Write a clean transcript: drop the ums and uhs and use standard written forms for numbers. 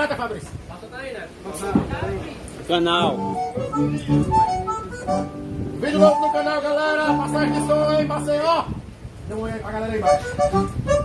Canta, Fabrício. Canal. Vídeo novo no canal, galera. Passagem de som aí, Maceió. Dê um oi aí pra galera aí embaixo.